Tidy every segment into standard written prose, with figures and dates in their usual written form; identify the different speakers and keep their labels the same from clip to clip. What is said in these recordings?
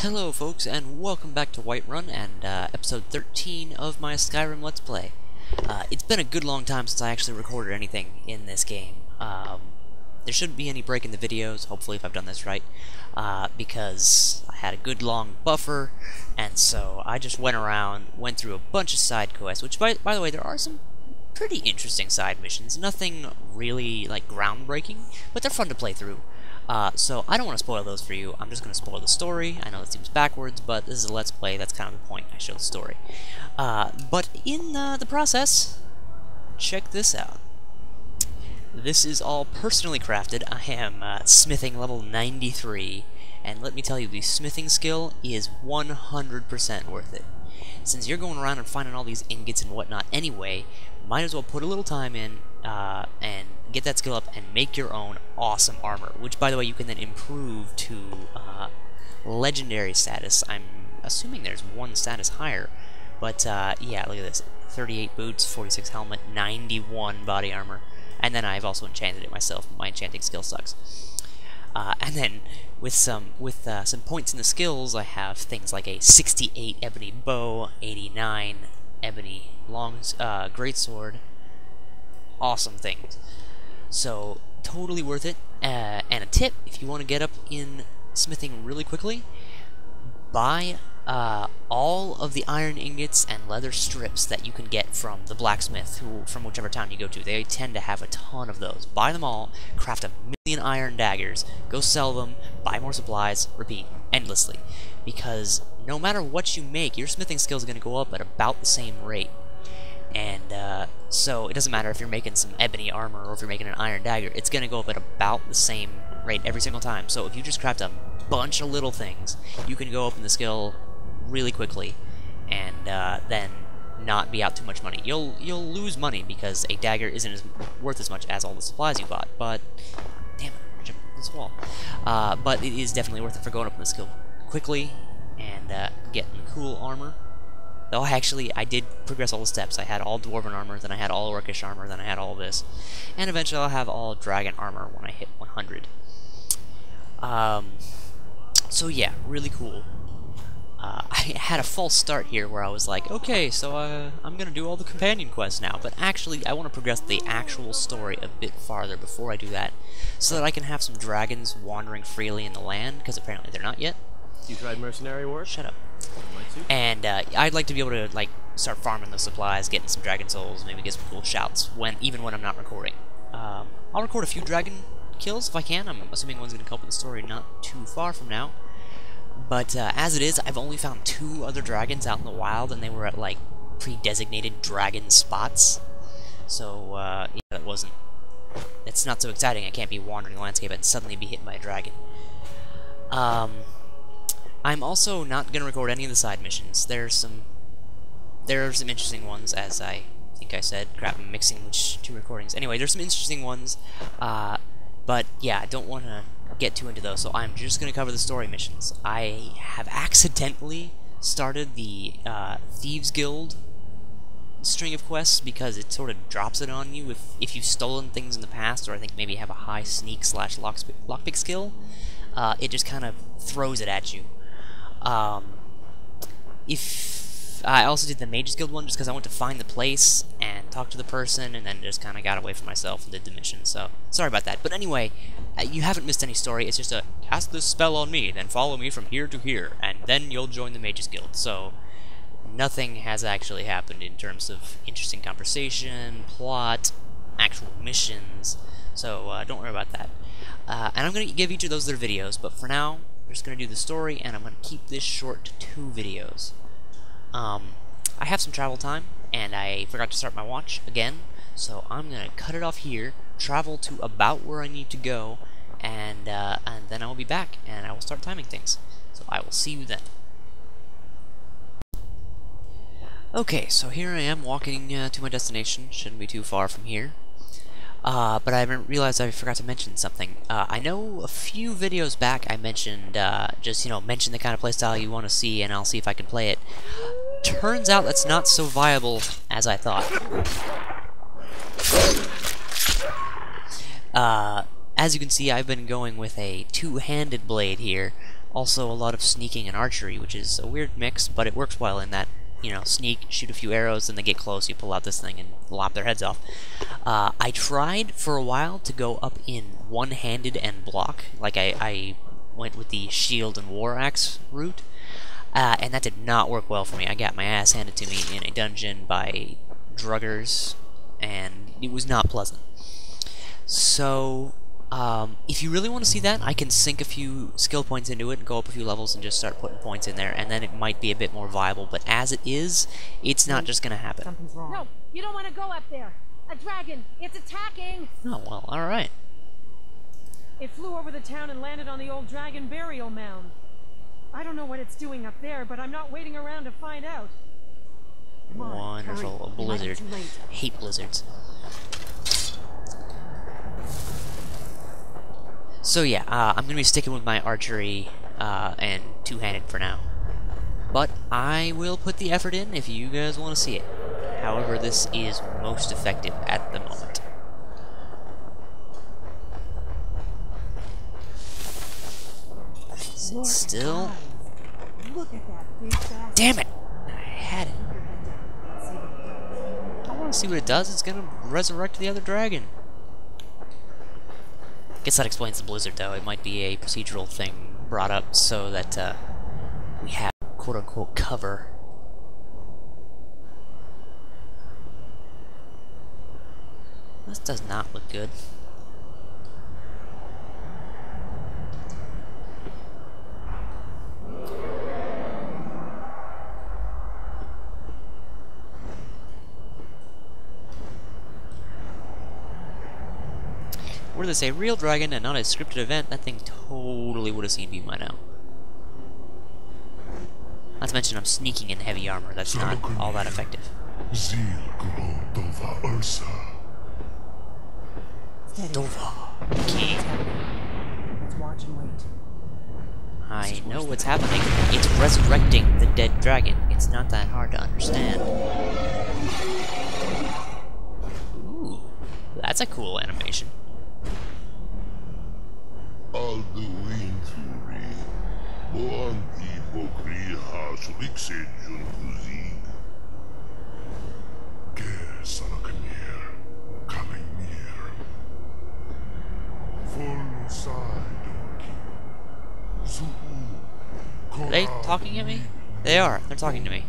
Speaker 1: Hello folks, and welcome back to Whiterun, and episode 13 of my Skyrim Let's Play. It's been a good long time since I actually recorded anything in this game. There shouldn't be any break in the videos, hopefully if I've done this right, because I had a good long buffer, and so I just went through a bunch of side quests, which by the way, there are some pretty interesting side missions. Nothing really, like, groundbreaking, but they're fun to play through. So I don't want to spoil those for you. I'm just going to spoil the story. I know it seems backwards, but this is a Let's Play. That's kind of the point. I show the story. But in the process, check this out. This is all personally crafted. I am smithing level 93, and let me tell you, the smithing skill is 100% worth it. Since you're going around and finding all these ingots and whatnot anyway, might as well put a little time in and get that skill up and make your own awesome armor, which, by the way, you can then improve to legendary status. I'm assuming there's one status higher, but yeah, look at this. 38 boots, 46 helmet, 91 body armor, and then I've also enchanted it myself. My enchanting skill sucks. And then with some points in the skills, I have things like a 68 ebony bow, 89 ebony greatsword. Awesome things. So totally worth it. And a tip: if you want to get up in smithing really quickly, buy all of the iron ingots and leather strips that you can get from the blacksmith, from whichever town you go to. They tend to have a ton of those. Buy them all, craft a million iron daggers, go sell them, buy more supplies, repeat endlessly. Because no matter what you make, your smithing skill is going to go up at about the same rate. And so it doesn't matter if you're making some ebony armor or if you're making an iron dagger, it's going to go up at about the same rate every single time. So if you just craft a bunch of little things, you can go up in the skill really quickly, and then not be out too much money. You'll lose money because a dagger isn't worth as much as all the supplies you bought, but damn it, I jumped this wall. But it is definitely worth it for going up in the skill quickly and getting cool armor. Though I did progress all the steps. I had all Dwarven armor, then I had all Orcish armor, then I had all this. And eventually I'll have all Dragon armor when I hit 100. So yeah, really cool. I had a false start here where I was like, okay, so I'm gonna do all the companion quests now. But actually, I want to progress the actual story a bit farther before I do that, so that I can have some dragons wandering freely in the land, because apparently they're not yet.
Speaker 2: You tried mercenary work?
Speaker 1: Shut up. And I'd like to be able to start farming the supplies, getting some dragon souls, maybe get some cool shouts even when I'm not recording. I'll record a few dragon kills if I can. I'm assuming one's going to come up with the story not too far from now. But as it is, I've only found 2 other dragons out in the wild, and they were at like pre-designated dragon spots. So yeah, it's not so exciting. I can't be wandering the landscape and suddenly be hit by a dragon. I'm also not going to record any of the side missions. There are some interesting ones, as I think I said. Crap, I'm mixing 2 recordings. Anyway, there's some interesting ones, but yeah, I don't want to get too into those, so I'm just going to cover the story missions. I have accidentally started the Thieves Guild string of quests because it sort of drops it on you if you've stolen things in the past, or I think maybe have a high sneak / lockpick skill. It just kind of throws it at you. If I also did the Mages Guild one just because I went to find the place and talk to the person, and then just kind of got away from myself and did the mission, so sorry about that. But anyway, you haven't missed any story. It's just a cast this spell on me, then follow me from here to here, and then you'll join the Mages Guild. So nothing has actually happened in terms of interesting conversation, plot, actual missions, so don't worry about that. And I'm going to give each of those their videos, but for now, I'm just going to do the story, and I'm going to keep this short to 2 videos. I have some travel time, and I forgot to start my watch again, so I'm going to cut it off here, travel to about where I need to go, and then I will be back, and I will start timing things. So I will see you then. Okay, so here I am walking to my destination. Shouldn't be too far from here. But I realized I forgot to mention something. I know a few videos back I mentioned, mention the kind of playstyle you want to see, and I'll see if I can play it. Turns out that's not so viable as I thought. As you can see, I've been going with a two-handed blade here. Also a lot of sneaking and archery, which is a weird mix, but it works well in that, you know, sneak, shoot a few arrows, and they get close, you pull out this thing and lop their heads off. I tried for a while to go up in one-handed and block, like I went with the shield and war axe route, and that did not work well for me. I got my ass handed to me in a dungeon by druggers, and it was not pleasant. So, if you really want to see that, I can sink a few skill points into it and go up a few levels and just start putting points in there, and then it might be a bit more viable, but as it is, it's not just gonna happen.
Speaker 3: Something's wrong. No, you don't want to go up there. A dragon, it's attacking!
Speaker 1: Oh, well, alright.
Speaker 3: It flew over the town and landed on the old dragon burial mound. I don't know what it's doing up there, but I'm not waiting around to find out.
Speaker 1: Wonderful. A blizzard. Hate blizzards. So yeah, I'm going to be sticking with my archery and two-handed for now. But I will put the effort in if you guys want to see it. However, this is most effective at the moment. Sit still.
Speaker 3: Look at that big bastard.
Speaker 1: Damn it! I had it. I want to see what it does. It's going to resurrect the other dragon. Guess that explains the blizzard, though. It might be a procedural thing brought up so that we have quote-unquote cover. This does not look good. Were this a real dragon and not a scripted event, that thing totally would have seen me by now. Not to mention I'm sneaking in heavy armor, that's not all that effective. Dova. King.
Speaker 3: Let's watch and wait.
Speaker 1: I know what's happening. It's resurrecting the dead dragon. It's not that hard to understand. Ooh, that's a cool animation. Are they talking at me? They are. They're talking to me.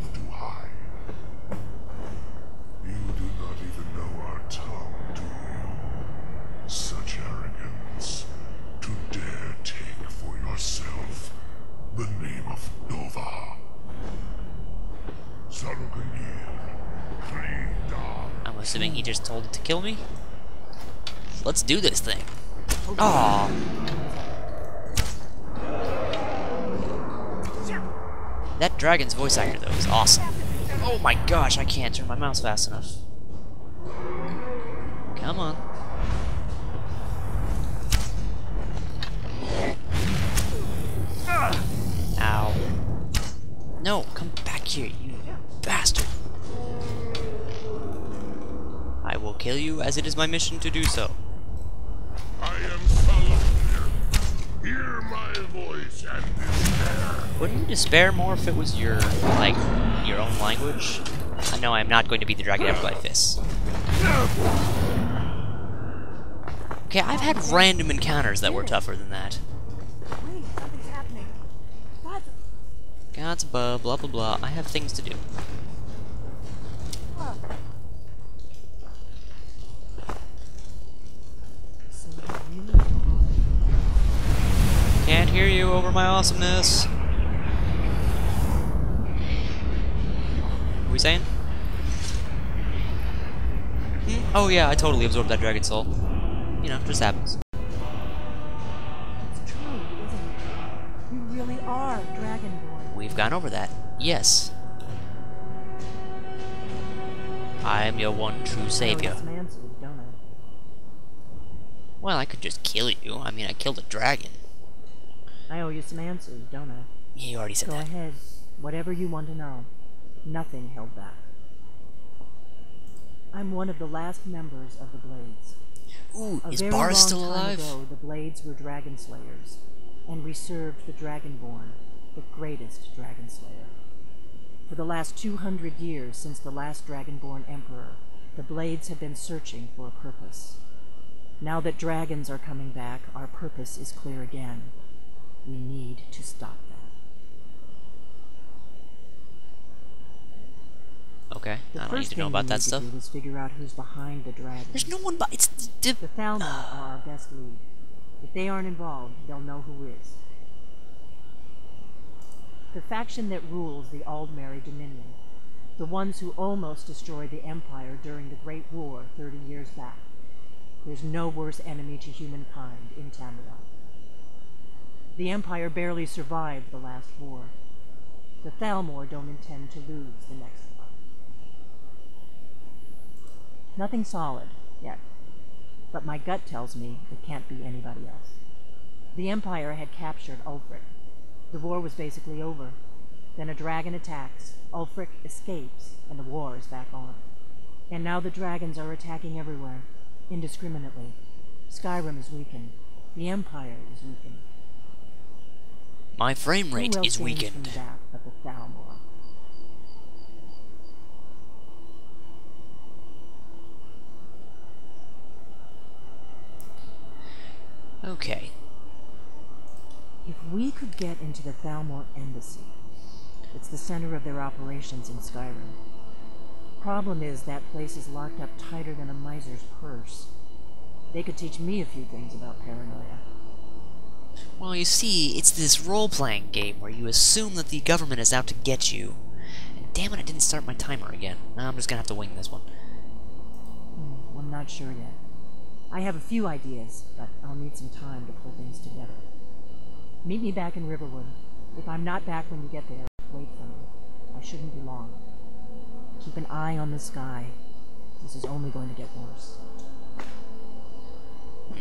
Speaker 4: You do not even know our tongue, do you? Such arrogance to dare take for yourself the name of Nova.
Speaker 1: I'm assuming he just told it to kill me? Let's do this thing. Aww. That dragon's voice actor, though, is awesome. Oh my gosh, I can't turn my mouse fast enough. Come on. Ow. No, come back here, you bastard. I will kill you as it is my mission to do so.
Speaker 4: I am Salamander. Hear my voice and despair.
Speaker 1: Wouldn't you despair more if it was your, like, your own language? I know I'm not going to beat the dragon ever by fists. Okay, I've had random encounters that were tougher than that.
Speaker 3: Wait, something's happening. What?
Speaker 1: God's blah blah blah. I have things to do. Can't hear you over my awesomeness. What are we saying? Oh yeah, I totally absorbed that dragon soul. You know, just happens.
Speaker 3: It's true, isn't it? You really are Dragonborn.
Speaker 1: We've gone over that. Yes. I am your one true savior.
Speaker 3: Don't I?
Speaker 1: Well, I could just kill you. I mean, I killed a dragon.
Speaker 3: I owe you some answers, don't I?
Speaker 1: Yeah, you already said
Speaker 3: Go
Speaker 1: that.
Speaker 3: ahead. Whatever you want to know. Nothing held back. I'm one of the last members of the Blades.
Speaker 1: Ooh,
Speaker 5: A
Speaker 1: is
Speaker 5: very
Speaker 1: Boris
Speaker 5: long
Speaker 1: still
Speaker 5: time
Speaker 1: alive?
Speaker 5: ago, the Blades were dragon slayers, and we served the Dragonborn, the greatest dragon slayer. For the last 200 years since the last Dragonborn Emperor, the Blades have been searching for a purpose. Now that dragons are coming back, our purpose is clear again. We need to stop that.
Speaker 1: Okay,
Speaker 5: The
Speaker 1: I don't need
Speaker 5: first
Speaker 1: to know
Speaker 5: thing
Speaker 1: about
Speaker 5: we
Speaker 1: that
Speaker 5: need
Speaker 1: stuff.
Speaker 5: to do is figure out who's behind the dragons.
Speaker 1: There's no one but it's
Speaker 5: The Thalmor are our best lead. If they aren't involved, they'll know who is. The faction that rules the Aldmeri Dominion. The ones who almost destroyed the Empire during the Great War 30 years back. There's no worse enemy to humankind in Tamriel. The Empire barely survived the last war. The Thalmor don't intend to lose the next one. Nothing solid, yet. But my gut tells me it can't be anybody else. The Empire had captured Ulfric. The war was basically over. Then a dragon attacks, Ulfric escapes, and the war is back on. And now the dragons are attacking everywhere, indiscriminately. Skyrim is weakened. The Empire is weakened.
Speaker 1: my frame rate
Speaker 5: Who else
Speaker 1: is
Speaker 5: gains
Speaker 1: weakened.
Speaker 5: from that but the Thalmor?
Speaker 1: Okay.
Speaker 5: If we could get into the Thalmor embassy, it's the center of their operations in Skyrim. Problem is, that place is locked up tighter than a miser's purse. They could teach me a few things about paranoia.
Speaker 1: Well, you see, it's this role-playing game where you assume that the government is out to get you. And damn it, I didn't start my timer again. Now I'm just gonna have to wing this one.
Speaker 5: Well, I'm not sure yet. I have a few ideas, but I'll need some time to pull things together. Meet me back in Riverwood. If I'm not back when you get there, wait for me. I shouldn't be long. Keep an eye on the sky. This is only going to get worse.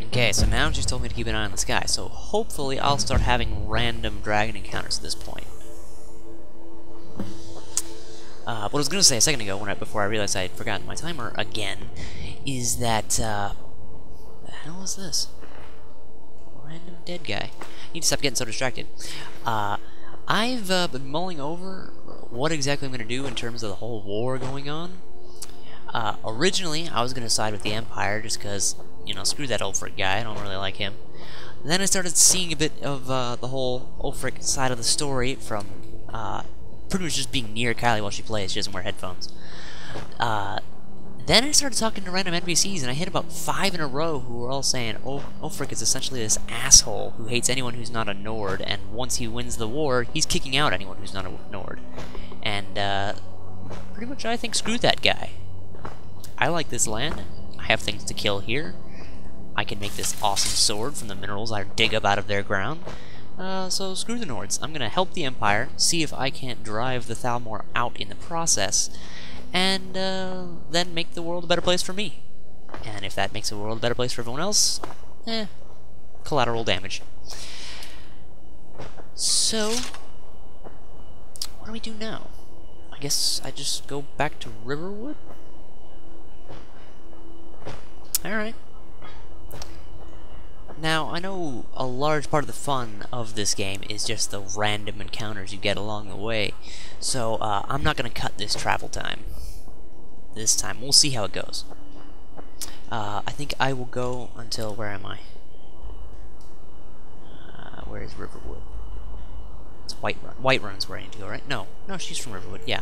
Speaker 1: Okay, so now she's told me to keep an eye on the sky, so hopefully I'll start having random dragon encounters at this point. What I was going to say a second ago, before I realized I had forgotten my timer again, is that, the hell is this? Random dead guy. I need to stop getting so distracted. I've been mulling over what exactly I'm going to do in terms of the whole war going on. Originally, I was going to side with the Empire just because, you know, screw that Ulfric guy, I don't really like him. And then I started seeing a bit of the whole Ulfric side of the story from pretty much just being near Kylie while she plays. She doesn't wear headphones. Then I started talking to random NPCs, and I hit about 5 in a row who were all saying, Ulfric is essentially this asshole who hates anyone who's not a Nord, and once he wins the war, he's kicking out anyone who's not a Nord. And, pretty much I think screw that guy. I like this land. I have things to kill here. I can make this awesome sword from the minerals I dig up out of their ground. So screw the Nords. I'm gonna help the Empire, see if I can't drive the Thalmor out in the process, and then make the world a better place for me. And if that makes the world a better place for everyone else, collateral damage. So, what do we do now? I guess I just go back to Riverwood? Alright. Now, I know a large part of the fun of this game is just the random encounters you get along the way, so I'm not going to cut this travel time. This time. We'll see how it goes. I think I will go until... where am I? Where is Riverwood? It's Whiterun. Whiterun's where I need to go, right? No. No, she's from Riverwood. Yeah.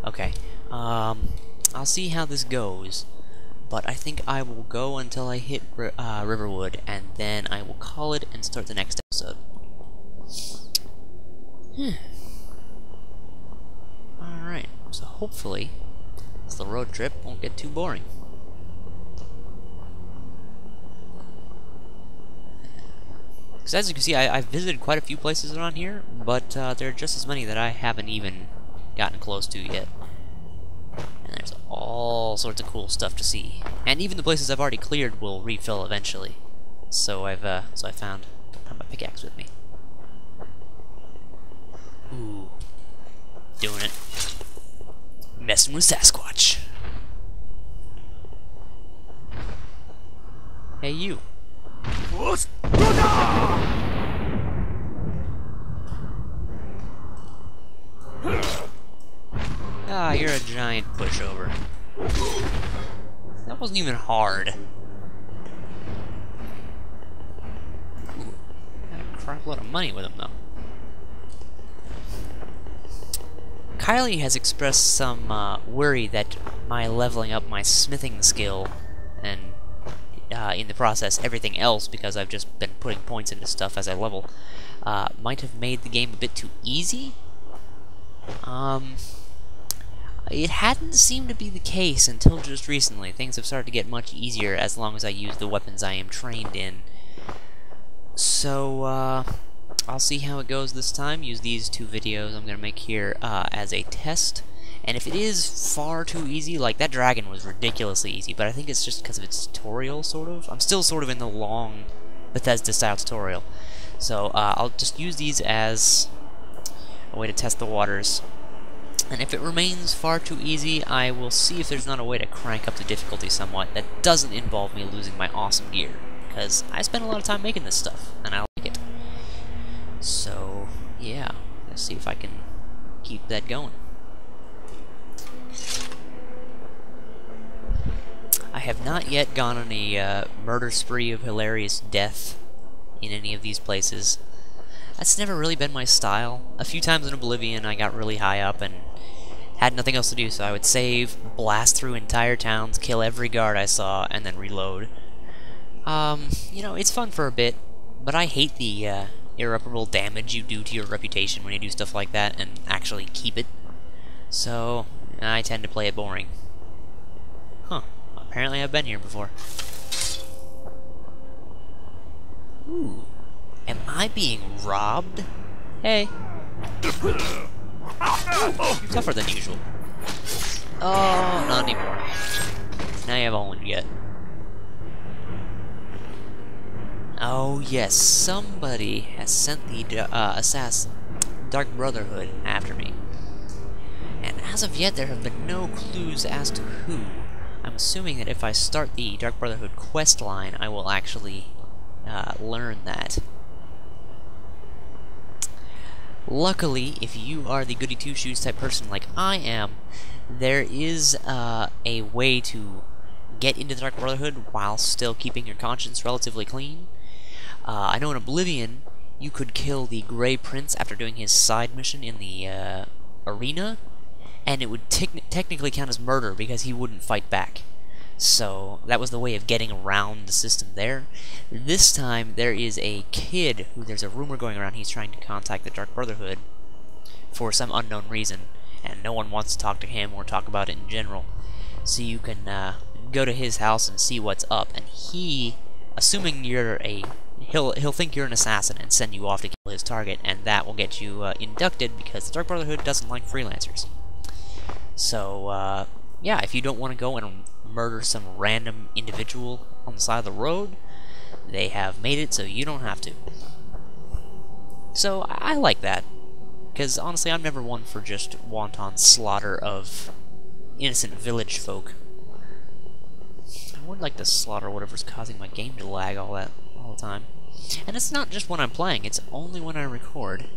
Speaker 1: Okay. I'll see how this goes. But I think I will go until I hit Riverwood, and then I will call it and start the next episode. Alright, so hopefully the road trip won't get too boring. Because as you can see, I've visited quite a few places around here, but there are just as many that I haven't even gotten close to yet. And there's all sorts of cool stuff to see. And even the places I've already cleared will refill eventually. So I found... don't have my pickaxe with me. Ooh. Doing it. Messing with Sasquatch. Ah, you're a giant pushover. That wasn't even hard. Ooh, got a crap load of money with him, though. Kylie has expressed some worry that my leveling up my smithing skill, and in the process everything else, because I've just been putting points into stuff as I level, might have made the game a bit too easy. It hadn't seemed to be the case until just recently. Things have started to get much easier as long as I use the weapons I am trained in. So, I'll see how it goes this time. Use these 2 videos I'm going to make here as a test. And if it is far too easy, like that dragon was ridiculously easy, but I think it's just because of its tutorial, sort of. I'm still sort of in the long Bethesda-style tutorial. So, I'll just use these as a way to test the waters. And if it remains far too easy, I will see if there's not a way to crank up the difficulty somewhat that doesn't involve me losing my awesome gear. Because I spent a lot of time making this stuff, and I like it. So, yeah, let's see if I can keep that going. I have not yet gone on a murder spree of hilarious death in any of these places. That's never really been my style. A few times in Oblivion I got really high up and had nothing else to do, so I would save, blast through entire towns, kill every guard I saw, and then reload. You know, it's fun for a bit, but I hate the irreparable damage you do to your reputation when you do stuff like that and actually keep it. So, I tend to play it boring. Huh. Apparently I've been here before. Ooh. Am I being robbed? Hey. Tougher than usual. Oh, not anymore. Now you have all you get. Oh yes, somebody has sent the assassin, Dark Brotherhood, after me. And as of yet, there have been no clues as to who. I'm assuming that if I start the Dark Brotherhood quest line, I will actually learn that. Luckily, if you are the goody two-shoes type person like I am, there is a way to get into the Dark Brotherhood while still keeping your conscience relatively clean. I know in Oblivion, you could kill the Grey Prince after doing his side mission in the arena, and it would technically count as murder because he wouldn't fight back. So that was the way of getting around the system there. This time there is a kid who there's a rumor going around he's trying to contact the Dark Brotherhood for some unknown reason, and no one wants to talk to him or talk about it in general. So you can go to his house and see what's up, and he, assuming you're he'll think you're an assassin and send you off to kill his target, and that will get you inducted because the Dark Brotherhood doesn't like freelancers. So yeah, if you don't want to go and murder some random individual on the side of the road, they have made it so you don't have to. So I like that, because honestly I'm never one for just wanton slaughter of innocent village folk. I would like to slaughter whatever's causing my game to lag all the time. And it's not just when I'm playing, it's only when I record.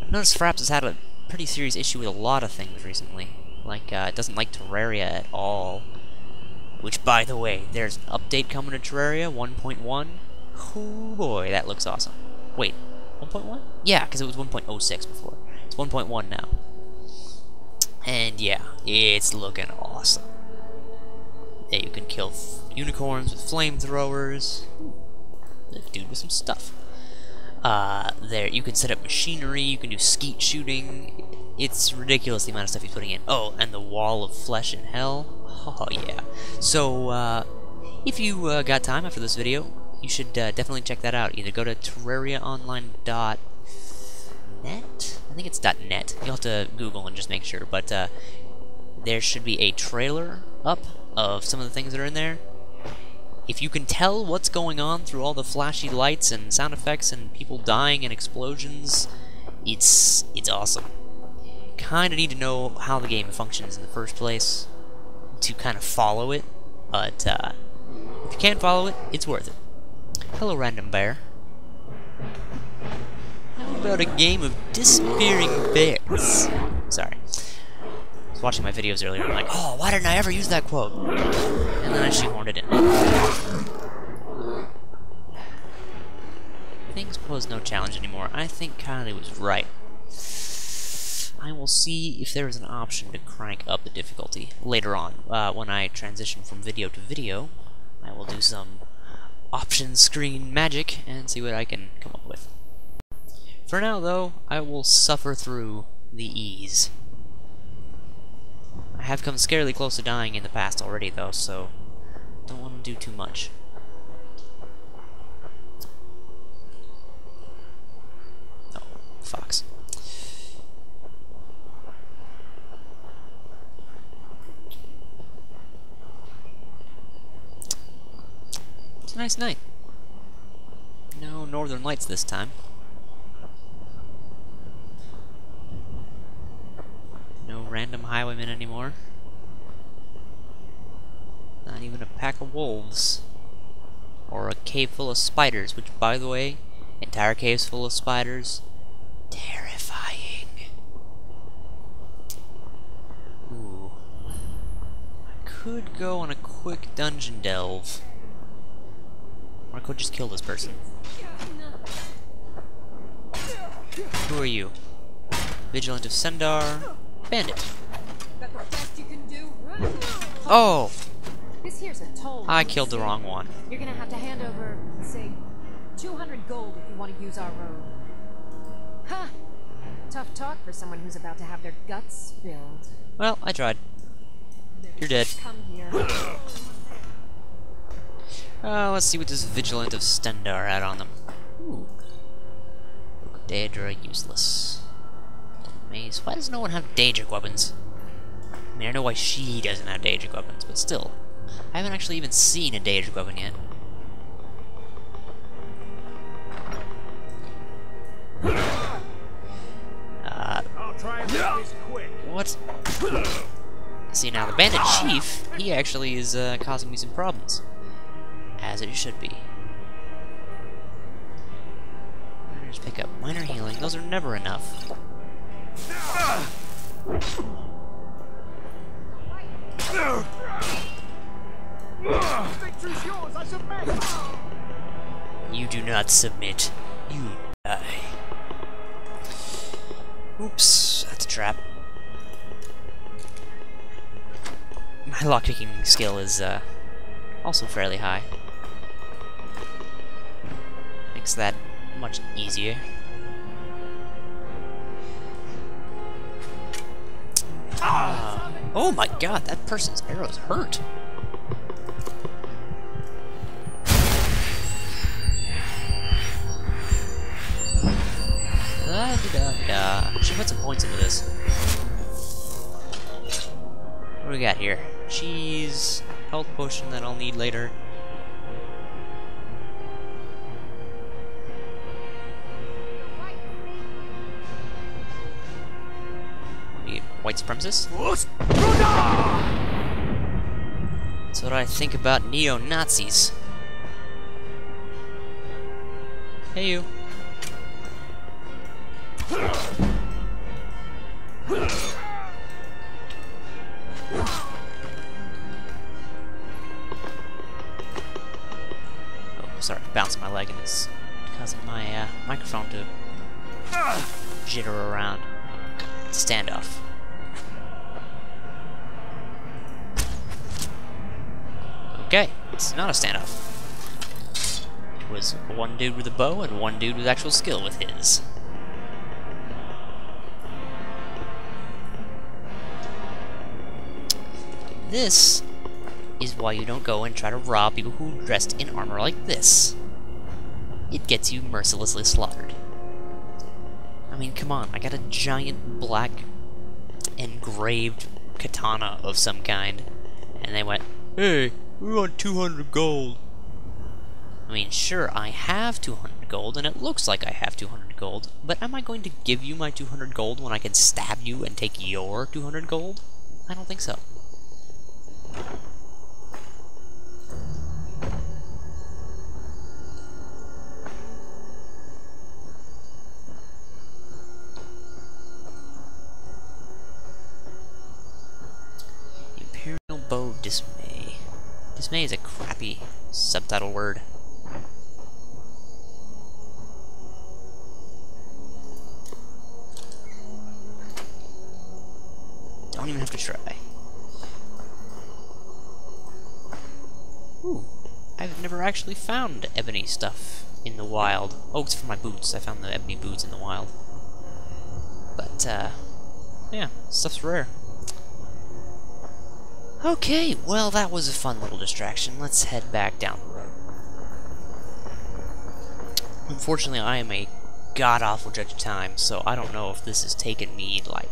Speaker 1: I've noticed Fraps has had a pretty serious issue with a lot of things recently. Like, it doesn't like Terraria at all. Which, by the way, there's an update coming to Terraria, 1.1. Oh boy, that looks awesome. Wait, 1.1? Yeah, because it was 1.06 before. It's 1.1 now. And yeah, it's looking awesome. Yeah, you can kill unicorns with flamethrowers. Dude with some stuff. There, you can set up machinery, you can do skeet shooting. It's ridiculous the amount of stuff he's putting in. Oh, and the wall of flesh in hell. Oh, yeah. So, if you got time after this video, you should definitely check that out. Either go to terrariaonline.net? I think it's .net. You'll have to Google and just make sure. But, there should be a trailer up of some of the things that are in there. If you can tell what's going on through all the flashy lights and sound effects and people dying and explosions, it's awesome. Kinda need to know how the game functions in the first place to kind of follow it, but if you can't follow it, it's worth it. Hello, random bear. How about a game of disappearing bears? Sorry. was watching my videos earlier, and I'm like, oh, why didn't I ever use that quote? And then I shoehorned it in. Things pose no challenge anymore. I think Kylie was right. I will see if there is an option to crank up the difficulty later on. When I transition from video to video, I will do some option screen magic and see what I can come up with. For now, though, I will suffer through the ease. I have come scarily close to dying in the past already, though, so don't want to do too much. Oh, fox. It's a nice night. No northern lights this time. No random highwaymen anymore. Not even a pack of wolves. Or a cave full of spiders, which, by the way, entire caves full of spiders, terrifying. Ooh. I could go on a quick dungeon delve. Or I could just kill this person. Who are you? Vigilant of Sendar. Bandit. Oh!
Speaker 6: This here's a toll.
Speaker 1: I killed the wrong one.
Speaker 6: You're gonna have to hand over, say, 200 gold if you want to use our road. Ha! Tough talk for someone who's about to have their guts spilled.
Speaker 1: Well, I tried. You're dead.
Speaker 6: Come here.
Speaker 1: Let's see what this Vigilant of Stendar had on them. Ooh. Daedra useless. Maze. Why does no one have Daedric weapons? I mean, I know why she doesn't have Daedric weapons, but still. I haven't actually even seen a Daedric weapon yet.
Speaker 2: I'll try and make this quick.
Speaker 1: What? See, now the Bandit Chief, he actually is causing me some problems. As it should be. Miners pick up minor healing. Those are never enough.
Speaker 2: Victory's yours, I submit.
Speaker 1: You do not submit. You die. Oops, that's a trap. My lockpicking skill is also fairly high. Makes that much easier. Oh my god, that person's arrows hurt. Should put some points into this. What do we got here? Cheese, health potion that I'll need later. White supremacist? That's what I think about neo-Nazis. Hey you. Oh, sorry, bouncing my leg and it's causing my microphone to jitter around. Standoff. Okay, it's not a standoff. It was one dude with a bow and one dude with actual skill with his. This is why you don't go and try to rob people who are dressed in armor like this. It gets you mercilessly slaughtered. I mean, come on, I got a giant black engraved katana of some kind, and they went, hey, we want 200 gold. I mean, sure, I have 200 gold, and it looks like I have 200 gold, but am I going to give you my 200 gold when I can stab you and take your 200 gold? I don't think so. Dismay is a crappy subtitle word. Don't even have to try. Ooh, I've never actually found ebony stuff in the wild. Oh, it's for my boots. I found the ebony boots in the wild. But, yeah, stuff's rare. Okay, well, that was a fun little distraction. Let's head back down the road. Unfortunately, I am a god-awful judge of time, so I don't know if this has taken me, like,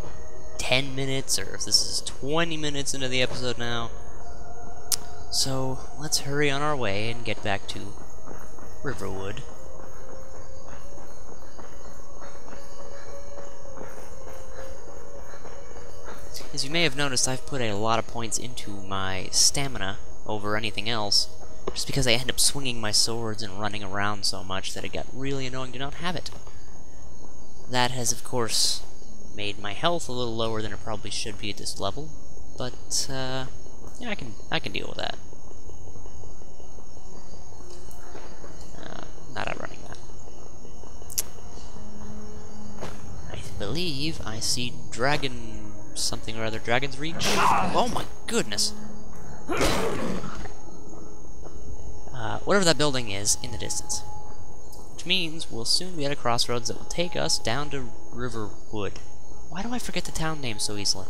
Speaker 1: 10 minutes, or if this is 20 minutes into the episode now. So, let's hurry on our way and get back to Riverwood. As you may have noticed, I've put a lot of points into my stamina over anything else, just because I end up swinging my swords and running around so much that it got really annoying to not have it. That has, of course, made my health a little lower than it probably should be at this level, but, yeah, I can deal with that. Not outrunning that. I believe I see dragon something or other. Dragon's Reach? Oh my goodness! Whatever that building is in the distance. Which means we'll soon be at a crossroads that will take us down to Riverwood. Why do I forget the town name so easily?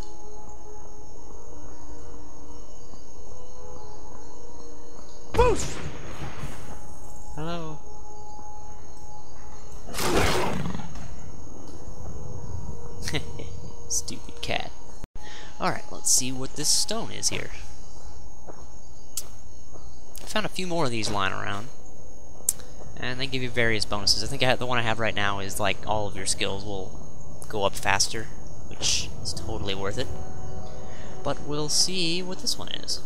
Speaker 2: Boost!
Speaker 1: Hello? Stupid cat. Alright, let's see what this stone is here. I found a few more of these lying around. And they give you various bonuses. I think the one I have right now is like all of your skills will go up faster, which is totally worth it. But we'll see what this one is.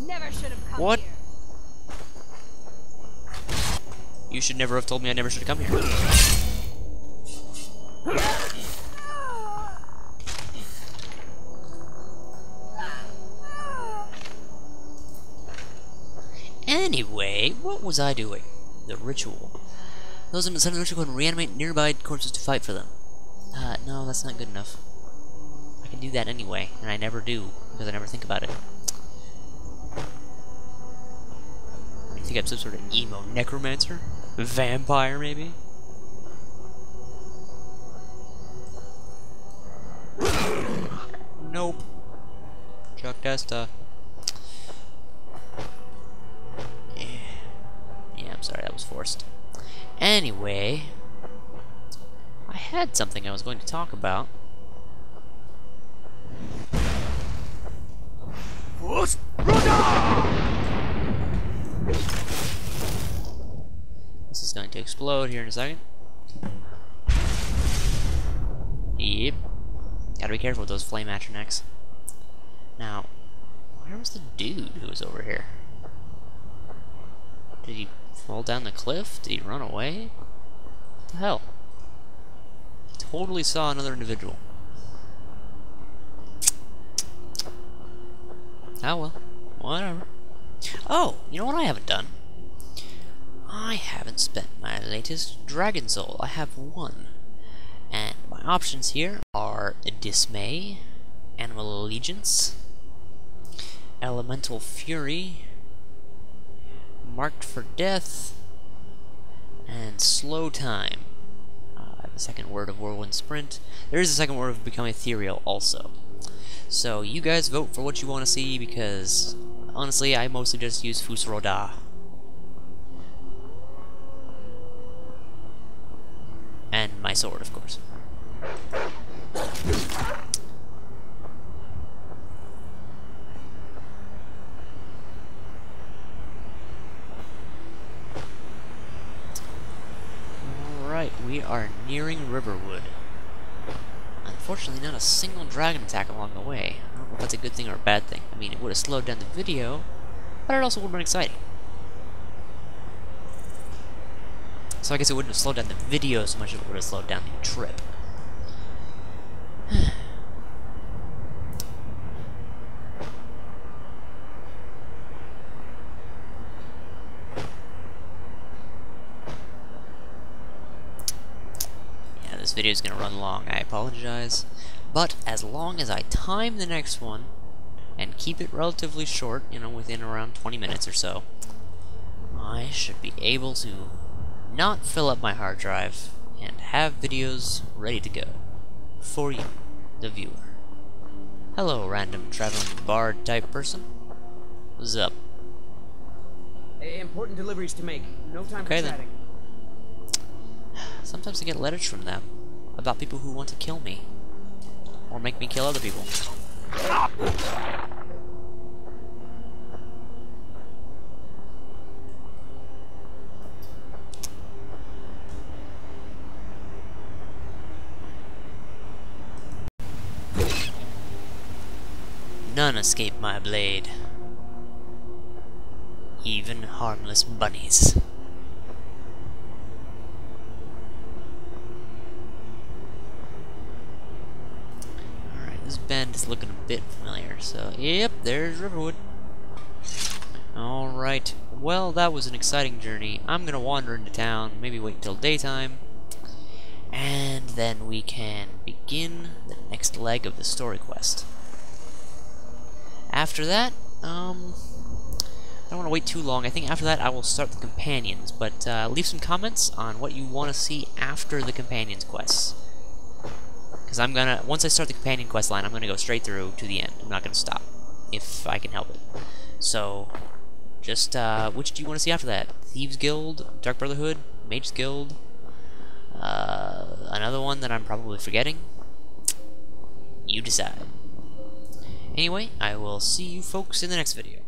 Speaker 6: Never should have come
Speaker 1: What?
Speaker 6: here.
Speaker 1: You should never have told me I never should have come here. Anyway, what was I doing? The ritual. Those in the center of the ritual can reanimate nearby corpses to fight for them. No, that's not good enough. I can do that anyway, and I never do, because I never think about it. You think I'm some sort of emo necromancer? Vampire, maybe? Nope. Chuck Testa. Yeah, I'm sorry, that was forced. Anyway, I had something I was going to talk about. This is going to explode here in a second. Yep. Gotta be careful with those flame atronachs. Now, where was the dude who was over here? Did he fall down the cliff? Did he run away? What the hell? I totally saw another individual. Oh well, whatever. Oh, you know what I haven't done? I haven't spent my latest Dragon Soul. I have one. And my options here are Dismay, Animal Allegiance, Elemental Fury, Marked for Death, and Slow Time. The second word of Whirlwind Sprint. There is a second word of Become Ethereal also. So you guys vote for what you want to see, because honestly I mostly just use Fusroda. And my sword, of course. Alright, we are nearing Riverwood. Unfortunately, not a single dragon attack along the way. I don't know if that's a good thing or a bad thing. I mean, it would have slowed down the video, but it also would have been exciting. So I guess it wouldn't have slowed down the video so much as it would have slowed down the trip. this video is going to run long, I apologize. But as long as I time the next one, and keep it relatively short, you know, within around 20 minutes or so, I should be able to not fill up my hard drive and have videos ready to go for you, the viewer. Hello, random traveling bard type person. What's up?
Speaker 2: Important deliveries to make. No time
Speaker 1: Okay,
Speaker 2: for
Speaker 1: then.
Speaker 2: chatting.
Speaker 1: Sometimes I get letters from them about people who want to kill me or make me kill other people. None escape my blade. Even harmless bunnies. Alright, this bend is looking a bit familiar, so yep, there's Riverwood. Alright, well, that was an exciting journey. I'm gonna wander into town, maybe wait until daytime, and then we can begin the next leg of the story quest. After that, I don't want to wait too long. I think after that I will start the companions, but leave some comments on what you want to see after the companions quests. Because I'm gonna, once I start the companion quest line, I'm gonna go straight through to the end. I'm not gonna stop, if I can help it. So, just, which do you want to see after that? Thieves Guild, Dark Brotherhood, Mage's Guild, another one that I'm probably forgetting? You decide. Anyway, I will see you folks in the next video.